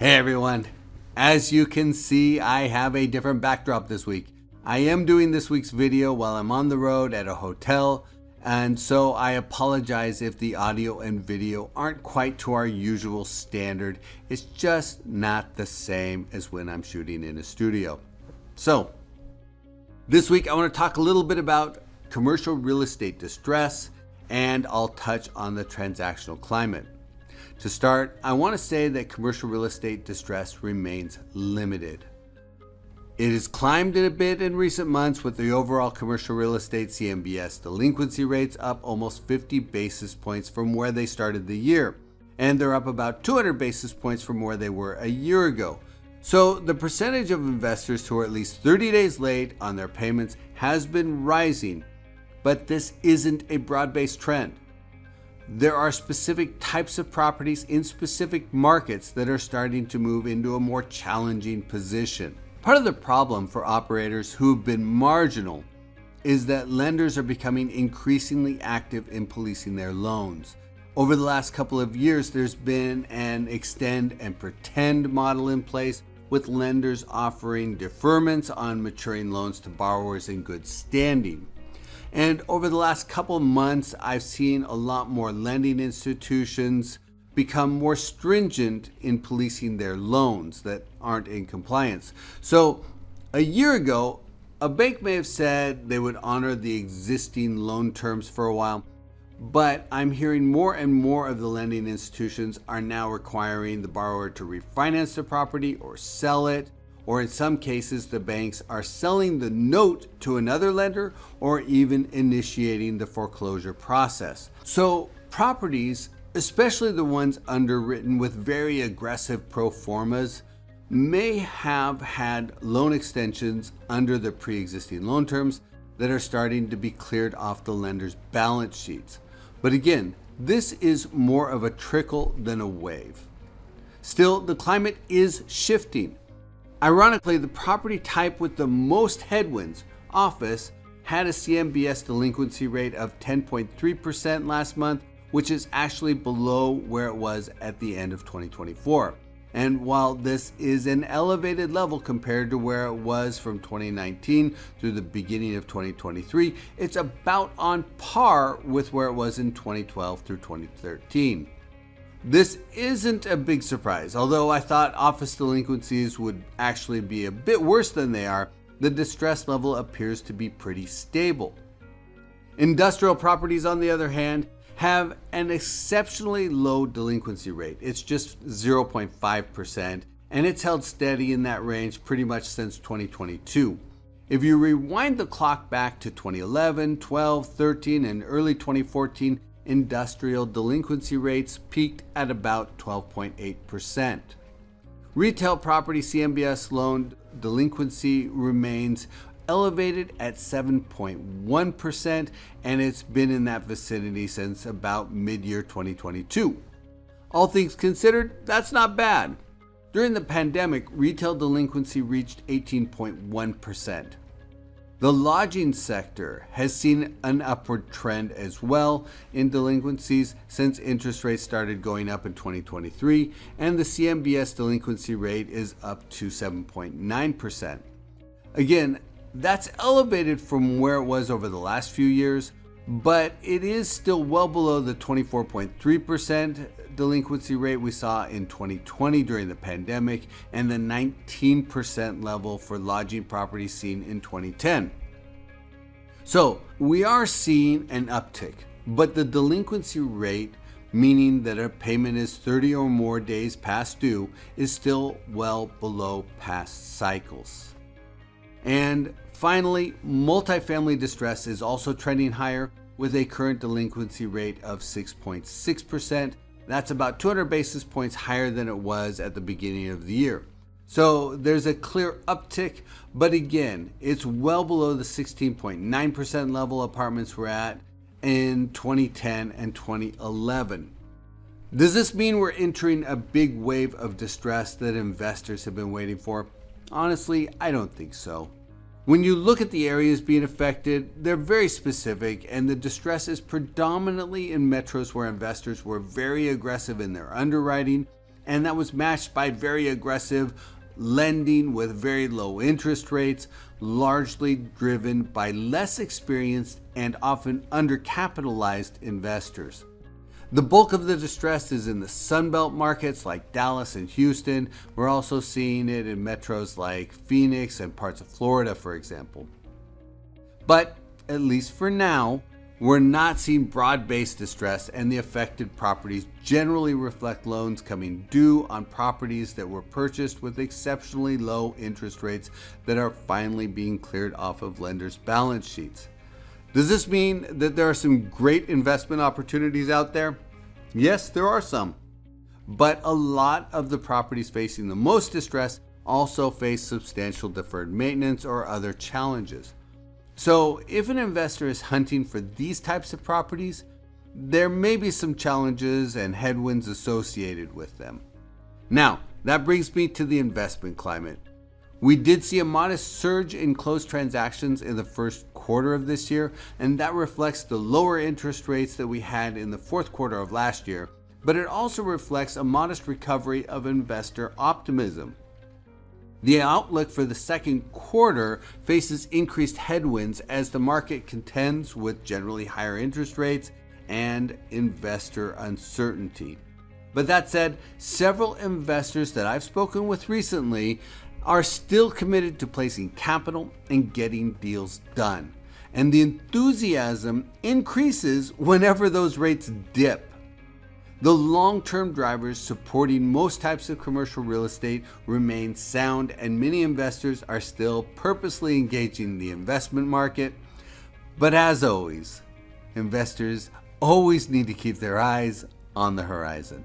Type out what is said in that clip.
Hey everyone, as you can see, I have a different backdrop this week. I am doing this week's video while I'm on the road at a hotel, and so I apologize if the audio and video aren't quite to our usual standard. It's just not the same as when I'm shooting in a studio. So, this week I want to talk a little bit about commercial real estate distress, and I'll touch on the transactional climate. To start, I want to say that commercial real estate distress remains limited. It has climbed a bit in recent months, with the overall commercial real estate CMBS delinquency rates up almost 50 basis points from where they started the year, and they're up about 200 basis points from where they were a year ago. So the percentage of investors who are at least 30 days late on their payments has been rising, but this isn't a broad-based trend. There are specific types of properties in specific markets that are starting to move into a more challenging position. Part of the problem for operators who have been marginal is that lenders are becoming increasingly active in policing their loans. Over the last couple of years, there's been an extend and pretend model in place, with lenders offering deferments on maturing loans to borrowers in good standing. And over the last couple of months, I've seen a lot more lending institutions become more stringent in policing their loans that aren't in compliance. So a year ago, a bank may have said they would honor the existing loan terms for a while, but I'm hearing more and more of the lending institutions are now requiring the borrower to refinance the property or sell it, or in some cases, the banks are selling the note to another lender or even initiating the foreclosure process. So properties, especially the ones underwritten with very aggressive pro formas, may have had loan extensions under the pre-existing loan terms that are starting to be cleared off the lender's balance sheets. But again, this is more of a trickle than a wave. Still, the climate is shifting. Ironically, the property type with the most headwinds, office, had a CMBS delinquency rate of 10.3% last month, which is actually below where it was at the end of 2024. And while this is an elevated level compared to where it was from 2019 through the beginning of 2023, it's about on par with where it was in 2012 through 2013. This isn't a big surprise. Although I thought office delinquencies would actually be a bit worse than they are, the distress level appears to be pretty stable. Industrial properties, on the other hand, have an exceptionally low delinquency rate. It's just 0.5%, and it's held steady in that range pretty much since 2022. If you rewind the clock back to 2011, 12, 13, and early 2014, industrial delinquency rates peaked at about 12.8%. Retail property CMBS loan delinquency remains elevated at 7.1%, and it's been in that vicinity since about mid-year 2022. All things considered, that's not bad. During the pandemic, retail delinquency reached 18.1%. The lodging sector has seen an upward trend as well in delinquencies since interest rates started going up in 2023, and the CMBS delinquency rate is up to 7.9%. Again, that's elevated from where it was over the last few years, but it is still well below the 24.3% delinquency rate we saw in 2020 during the pandemic and the 19% level for lodging properties seen in 2010. So we are seeing an uptick, but the delinquency rate, meaning that a payment is 30 or more days past due, is still well below past cycles. And finally, multifamily distress is also trending higher, with a current delinquency rate of 6.6%. That's about 200 basis points higher than it was at the beginning of the year. So there's a clear uptick, but again, it's well below the 16.9% level apartments were at in 2010 and 2011. Does this mean we're entering a big wave of distress that investors have been waiting for? Honestly, I don't think so. When you look at the areas being affected, they're very specific, and the distress is predominantly in metros where investors were very aggressive in their underwriting and that was matched by very aggressive lending with very low interest rates, largely driven by less experienced and often undercapitalized investors. The bulk of the distress is in the Sunbelt markets like Dallas and Houston. We're also seeing it in metros like Phoenix and parts of Florida, for example. But at least for now, we're not seeing broad-based distress, and the affected properties generally reflect loans coming due on properties that were purchased with exceptionally low interest rates that are finally being cleared off of lenders' balance sheets. Does this mean that there are some great investment opportunities out there? Yes, there are some. But a lot of the properties facing the most distress also face substantial deferred maintenance or other challenges. So if an investor is hunting for these types of properties, there may be some challenges and headwinds associated with them. Now, that brings me to the investment climate. We did see a modest surge in closed transactions in the first quarter of this year, and that reflects the lower interest rates that we had in the fourth quarter of last year, but it also reflects a modest recovery of investor optimism. The outlook for the second quarter faces increased headwinds as the market contends with generally higher interest rates and investor uncertainty. But that said, several investors that I've spoken with recently are still committed to placing capital and getting deals done. And the enthusiasm increases whenever those rates dip. The long-term drivers supporting most types of commercial real estate remain sound, and many investors are still purposely engaging the investment market. But as always, investors always need to keep their eyes on the horizon.